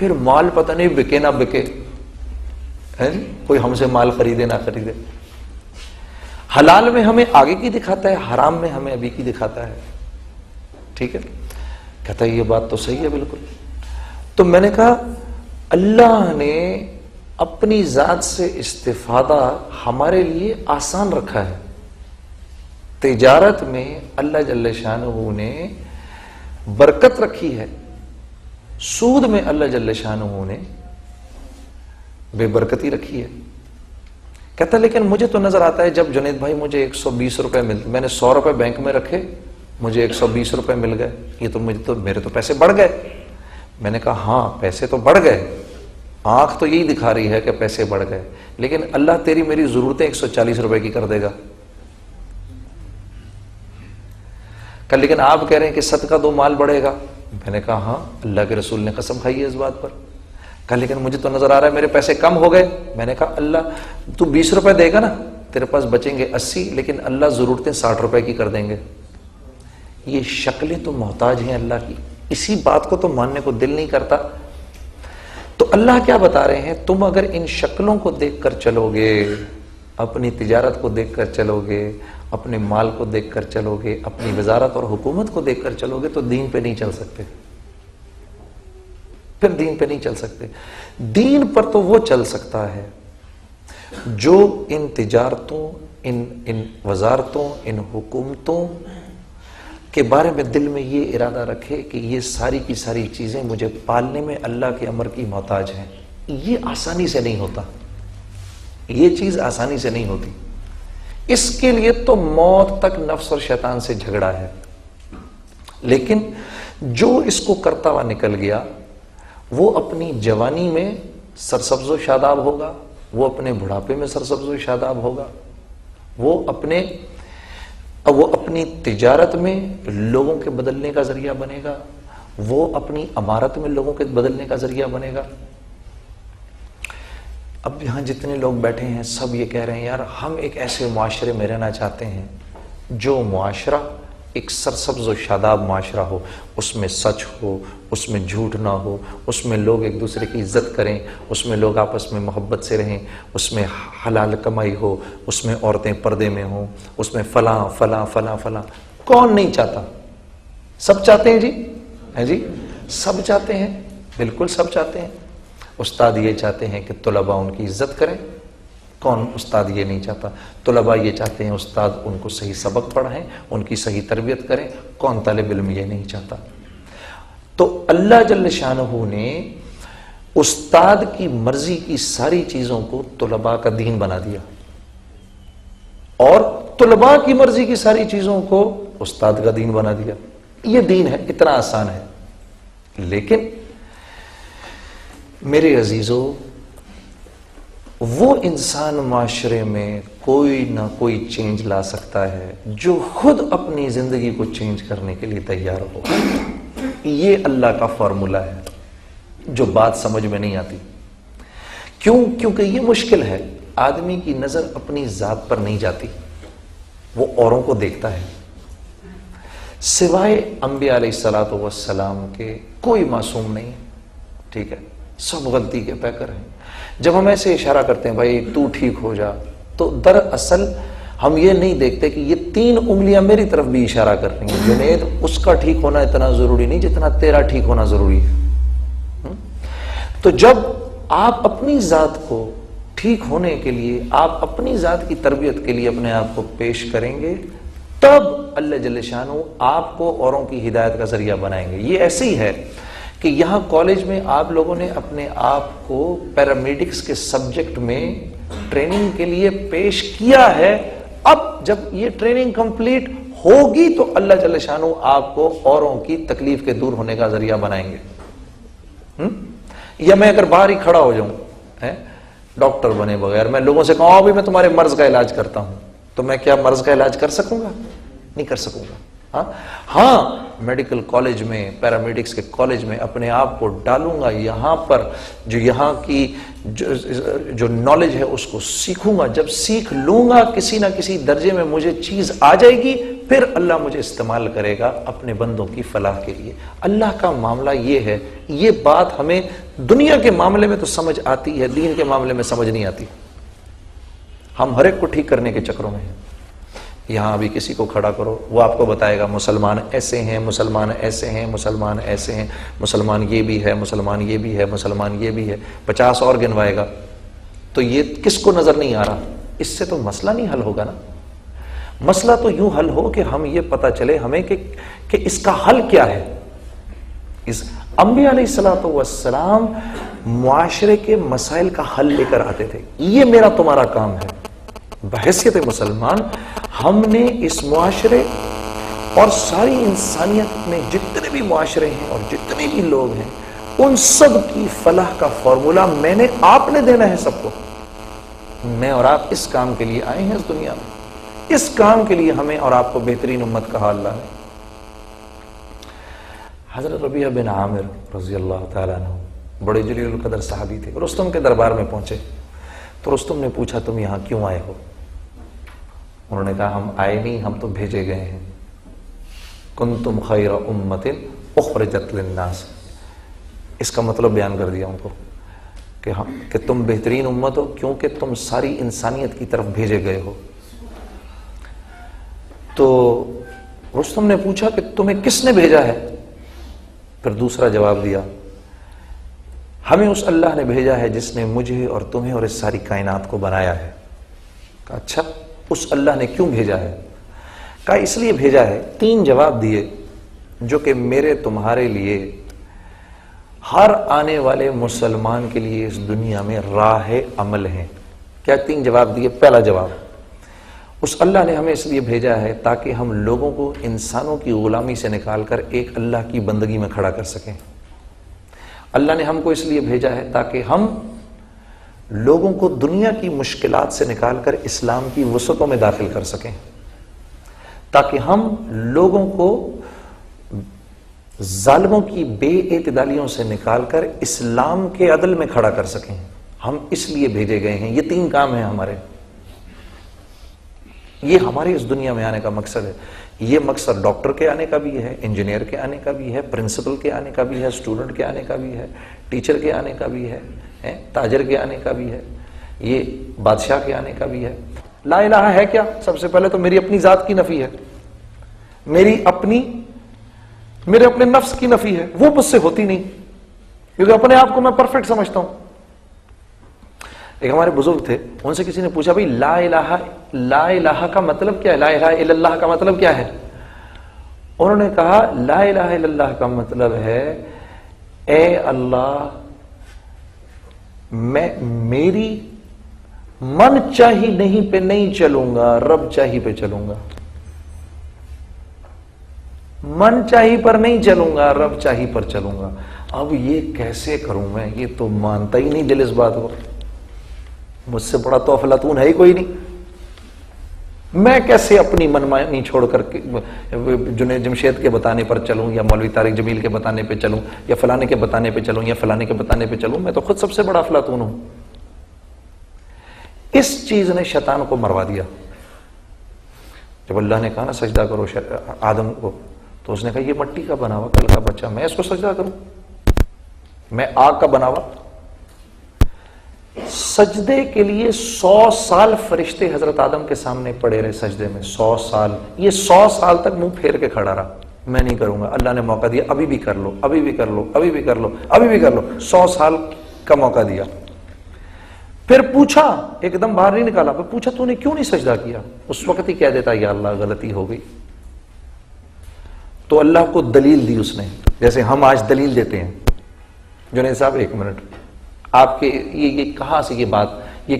پھر مال پتہ نہیں بکے نہ بکے، کوئی ہم سے مال خریدے نہ خریدے. حلال میں ہمیں آگے کی دکھاتا ہے، حرام میں ہمیں ابھی کی دکھاتا ہے. ٹھیک ہے، کہتا ہے یہ بات تو صحیح ہے بالکل. تو میں نے کہا اللہ نے اپنی ذات سے استفادہ ہمارے لیے آسان رکھا ہے. تجارت میں اللہ جل شانہ نے برکت رکھی ہے، سود میں اللہ جل شانہ نے بے برکتی رکھی ہے. کہتا لیکن مجھے تو نظر آتا ہے جب جنید بھائی مجھے 120 روپے ملتے، میں نے 100 روپے بینک میں رکھے، مجھے 120 روپے مل گئے، یہ تو میرے تو پیسے بڑھ گئے. میں نے کہا ہاں پیسے تو بڑھ گئے، آنکھ تو یہی دکھا رہی ہے کہ پیسے بڑھ گئے، لیکن اللہ تیری میری ضرورتیں 140 روپے کی کر دے گا. کہ لیکن آپ کہہ رہے ہیں کہ صدقہ دو مال بڑھے گا. میں نے کہا ہاں اللہ کے رسول نے قسم کھائی ہے اس بات پر. کہا لیکن مجھے تو نظر آ رہا ہے میرے پیسے کم ہو گئے. میں نے کہا اللہ تو 20 روپے دے گا نا، تیرے پاس بچیں گے 80، لیکن اللہ ضرورتیں 60 روپے کی کر دیں گے. یہ شکلیں تو محتاج ہیں اللہ کی، اسی بات کو تو ماننے کو دل نہیں کرتا. تو اللہ کیا بتا رہے ہیں، تم اگر ان شکلوں کو دیکھ کر چلو گے، اپنی تجارت کو دیکھ کر چلو گے، اپنے مال کو دیکھ کر چلو گے، اپنی وزارت اور حکومت کو دیکھ کر چلو گے، تو دین پہ نہیں چل سکتے. پھر دین پہ نہیں چل سکتے. دین پر تو وہ چل سکتا ہے جو ان تجارتوں، ان وزارتوں، ان حکومتوں کے بارے میں دل میں یہ ارادہ رکھے کہ یہ ساری کی ساری چیزیں مجھے پالنے میں اللہ کے امر کی محتاج ہیں. یہ آسانی سے نہیں ہوتا، یہ چیز آسانی سے نہیں ہوتی. اس کے لیے تو موت تک نفس اور شیطان سے جھگڑا ہے. لیکن جو اس کو کرتا ہوا نکل گیا وہ اپنی جوانی میں سرسبز و شاداب ہوگا، وہ اپنے بڑھاپے میں سرسبز و شاداب ہوگا، وہ اپنی تجارت میں لوگوں کے بدلنے کا ذریعہ بنے گا، وہ اپنی عمارت میں لوگوں کے بدلنے کا ذریعہ بنے گا. اب یہاں جتنے لوگ بیٹھے ہیں سب یہ کہہ رہے ہیں یار ہم ایک ایسے معاشرے میں رہنا چاہتے ہیں جو معاشرہ ایک سرسبز و شاداب معاشرہ ہو، اس میں سچ ہو، اس میں جھوٹ نہ ہو، اس میں لوگ ایک دوسرے کی عزت کریں، اس میں لوگ آپس میں محبت سے رہیں، اس میں حلال کمائی ہو، اس میں عورتیں پردے میں ہوں، اس میں فلاں فلاں فلاں فلاں. کون نہیں چاہتا؟ سب چاہتے ہیں جی، ہیں جی، سب چاہتے ہیں، بالکل سب چاہتے ہیں. استاد یہ چاہتے ہیں کہ طلباء ان کی عزت کریں، کون استاد یہ نہیں چاہتا؟ طلباء یہ چاہتے ہیں استاد ان کو صحیح سبق پڑھائیں، ان کی صحیح تربیت کریں، کون طالب علم یہ نہیں چاہتا؟ تو اللہ جل شانہ نے استاد کی مرضی کی ساری چیزوں کو طلباء کا دین بنا دیا، اور طلباء کی مرضی کی ساری چیزوں کو استاد کا دین بنا دیا. یہ دین ہے، اتنا آسان ہے. لیکن میرے عزیزو، وہ انسان معاشرے میں کوئی نہ کوئی چینج لا سکتا ہے جو خود اپنی زندگی کو چینج کرنے کے لیے تیار ہو. یہ اللہ کا فارمولہ ہے جو بات سمجھ میں نہیں آتی. کیونکہ یہ مشکل ہے. آدمی کی نظر اپنی ذات پر نہیں جاتی، وہ اوروں کو دیکھتا ہے. سوائے انبیاء علیہ الصلوۃ والسلام کے کوئی معصوم نہیں. ٹھیک ہے، سب غلطی کے پیکر ہیں. جب ہم ایسے اشارہ کرتے ہیں بھائی تو ٹھیک ہو جا، تو دراصل ہم یہ نہیں دیکھتے کہ یہ 3 انگلیاں میری طرف بھی اشارہ کر رہی ہیں. جنید اس کا ٹھیک ہونا اتنا ضروری نہیں جتنا تیرا ٹھیک ہونا ضروری ہے. تو جب آپ اپنی ذات کو ٹھیک ہونے کے لیے، آپ اپنی ذات کی تربیت کے لیے اپنے آپ کو پیش کریں گے، تب اللہ جل شانہ آپ کو اوروں کی ہدایت کا ذریعہ بنائیں گے. یہ ایسے ہی ہے کہ یہاں کالج میں آپ لوگوں نے اپنے آپ کو پیرامیڈکس کے سبجیکٹ میں ٹریننگ کے لیے پیش کیا ہے. اب جب یہ ٹریننگ کمپلیٹ ہوگی تو اللہ جل شانہ آپ کو اوروں کی تکلیف کے دور ہونے کا ذریعہ بنائیں گے. یا میں اگر باہر ہی کھڑا ہو جاؤں ڈاکٹر بنے بغیر، میں لوگوں سے کہوں بھی میں تمہارے مرض کا علاج کرتا ہوں، تو میں کیا مرض کا علاج کر سکوں گا؟ نہیں کر سکوں گا. ہاں میڈیکل کالج میں، پیرامیڈکس کے کالج میں اپنے آپ کو ڈالوں گا، یہاں پر جو یہاں کی جو نالج ہے اس کو سیکھوں گا. جب سیکھ لوں گا کسی نہ کسی درجے میں مجھے چیز آ جائے گی، پھر اللہ مجھے استعمال کرے گا اپنے بندوں کی فلاح کے لیے. اللہ کا معاملہ یہ ہے. یہ بات ہمیں دنیا کے معاملے میں تو سمجھ آتی ہے، دین کے معاملے میں سمجھ نہیں آتی. ہم ہر ایک کو ٹھیک کرنے کے چکروں میں ہیں. یہاں ابھی کسی کو کھڑا کرو، وہ آپ کو بتائے گا مسلمان ایسے ہیں، مسلمان ایسے ہیں، مسلمان ایسے ہیں، مسلمان یہ بھی ہے، مسلمان یہ بھی ہے، مسلمان یہ بھی ہے، 50 اور گنوائے گا. تو یہ کس کو نظر نہیں آ رہا؟ اس سے تو مسئلہ نہیں حل ہوگا نا. مسئلہ تو یوں حل ہو کہ ہم یہ پتہ چلے ہمیں کہ اس کا حل کیا ہے. اس انبیاء علیہ الصلوۃ والسلام معاشرے کے مسائل کا حل لے کر آتے تھے. یہ میرا تمہارا کام ہے. بحیثیت مسلمان ہم نے اس معاشرے اور ساری انسانیت میں جتنے بھی معاشرے ہیں اور جتنے بھی لوگ ہیں ان سب کی فلاح کا فارمولا میں نے آپ نے دینا ہے سب کو. میں اور آپ اس کام کے لیے آئے ہیں اس دنیا میں. اس کام کے لیے ہمیں اور آپ کو بہترین امت کہا اللہ نے. حضرت ربیعہ بن عامر رضی اللہ تعالیٰ عنہ بڑے جلیل القدر صحابی تھے. رستم کے دربار میں پہنچے تو رستم نے پوچھا تم یہاں کیوں آئے ہو؟ انہوں نے کہا ہم آئے نہیں، ہم تو بھیجے گئے ہیں. کنتم خیر امت اخرجت للناس. اس کا مطلب بیان کر دیا ان کو کہ تم بہترین امت ہو کیونکہ تم ساری انسانیت کی طرف بھیجے گئے ہو. تو رستم نے پوچھا کہ تمہیں کس نے بھیجا ہے؟ پھر دوسرا جواب دیا ہمیں اس اللہ نے بھیجا ہے جس نے مجھے اور تمہیں اور اس ساری کائنات کو بنایا ہے. کہا اچھا اس اللہ نے کیوں بھیجا ہے؟ کہا اس لیے بھیجا ہے. 3 جواب دیے جو کہ میرے تمہارے لیے ہر آنے والے مسلمان کے لیے اس دنیا میں راہ عمل ہیں. کیا 3 جواب دیے؟ پہلا جواب اس اللہ نے ہمیں اس لیے بھیجا ہے تاکہ ہم لوگوں کو انسانوں کی غلامی سے نکال کر ایک اللہ کی بندگی میں کھڑا کر سکیں. اللہ نے ہم کو اس لیے بھیجا ہے تاکہ ہم لوگوں کو دنیا کی مشکلات سے نکال کر اسلام کی وسعتوں میں داخل کر سکیں، تاکہ ہم لوگوں کو ظالموں کی بے اعتدالیوں سے نکال کر اسلام کے عدل میں کھڑا کر سکیں. ہم اس لیے بھیجے گئے ہیں. یہ 3 کام ہیں ہمارے. یہ ہمارے اس دنیا میں آنے کا مقصد ہے. یہ مقصد ڈاکٹر کے آنے کا بھی ہے، انجینئر کے آنے کا بھی ہے، پرنسپل کے آنے کا بھی ہے، اسٹوڈنٹ کے آنے کا بھی ہے، ٹیچر کے آنے کا بھی ہے، تاجر کے آنے کا بھی ہے، یہ بادشاہ کے آنے کا بھی ہے. لا الہ ہے کیا؟ سب سے پہلے تو میری اپنی ذات کی نفی ہے، میرے اپنے نفس کی نفی ہے. وہ مجھ سے ہوتی نہیں کیونکہ اپنے آپ کو میں پرفیکٹ سمجھتا ہوں. ایک ہمارے بزرگ تھے، ان سے کسی نے پوچھا بھائی لا الہ کا مطلب کیا ہے؟ لا الہ الا اللہ کا مطلب کیا ہے؟ انہوں نے کہا لا الہ الا اللہ کا مطلب ہے اے اللہ میں میری من چاہی نہیں پہ نہیں چلوں گا، رب چاہی پہ چلوں گا. من چاہی پر نہیں چلوں گا، رب چاہی پر چلوں گا. اب یہ کیسے کروں میں؟ یہ تو مانتا ہی نہیں دل اس بات کو. مجھ سے بڑا تو افلاطون ہے ہی کوئی نہیں. میں کیسے اپنی منمانی چھوڑ کر جنید جمشید کے بتانے پر چلوں، یا مولوی طارق جمیل کے بتانے پہ چلوں، یا فلانے کے بتانے پہ چلوں، یا فلانے کے بتانے پہ چلوں؟ میں تو خود سب سے بڑا افلاطون ہوں. اس چیز نے شیطان کو مروا دیا. جب اللہ نے کہا نا سجدہ کرو آدم کو، تو اس نے کہا یہ مٹی کا بنا ہوا کل کا بچہ، میں اس کو سجدہ کروں؟ میں آگ کا بنا ہوا. سجدے کے لیے 100 سال فرشتے حضرت آدم کے سامنے پڑے رہے سجدے میں. 100 سال. یہ 100 سال تک منہ پھیر کے کھڑا رہا، میں نہیں کروں گا. اللہ نے موقع دیا، ابھی بھی کر لو، ابھی بھی کر لو، ابھی بھی کر لو، ابھی بھی کر لو. 100 سال کا موقع دیا. پھر پوچھا، ایک دم باہر نہیں نکالا، پھر پوچھا تو نے کیوں نہیں سجدہ کیا؟ اس وقت ہی کہہ دیتا یا اللہ غلطی ہو گئی. تو اللہ کو دلیل دی اس نے، جیسے ہم آج دلیل دیتے ہیں. جنید صاحب 1 منٹ، آپ کے یہ کہاں سے یہ بات، یہ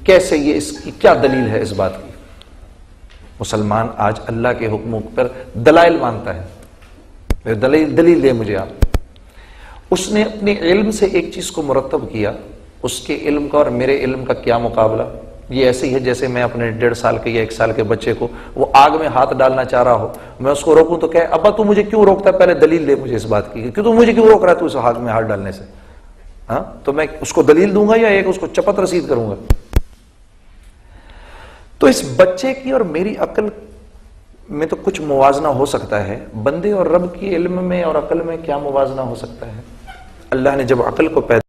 کیسے، یہ اس کی کیا دلیل ہے اس بات کی؟ مسلمان آج اللہ کے حکموں پر دلائل مانگتا ہے. دلیل دے مجھے آپ. اس نے اپنے علم سے ایک چیز کو مرتب کیا. اس کے علم کا اور میرے علم کا کیا مقابلہ؟ یہ ایسے ہی ہے جیسے میں اپنے 1.5 سال کے یا 1 سال کے بچے کو وہ آگ میں ہاتھ ڈالنا چاہ رہا ہو، میں اس کو روکوں تو کہ ابا تو مجھے کیوں روکتا ہے، پہلے دلیل دے مجھے اس بات کی کہ تو مجھے کیوں روک رہا ہے تو اس آگ میں ہاتھ ڈالنے سے. ہاں تو میں اس کو دلیل دوں گا یا ایک اس کو چپت رسید کروں گا؟ تو اس بچے کی اور میری عقل میں تو کچھ موازنہ ہو سکتا ہے، بندے اور رب کی علم میں اور عقل میں کیا موازنہ ہو سکتا ہے؟ اللہ نے جب عقل کو پیدا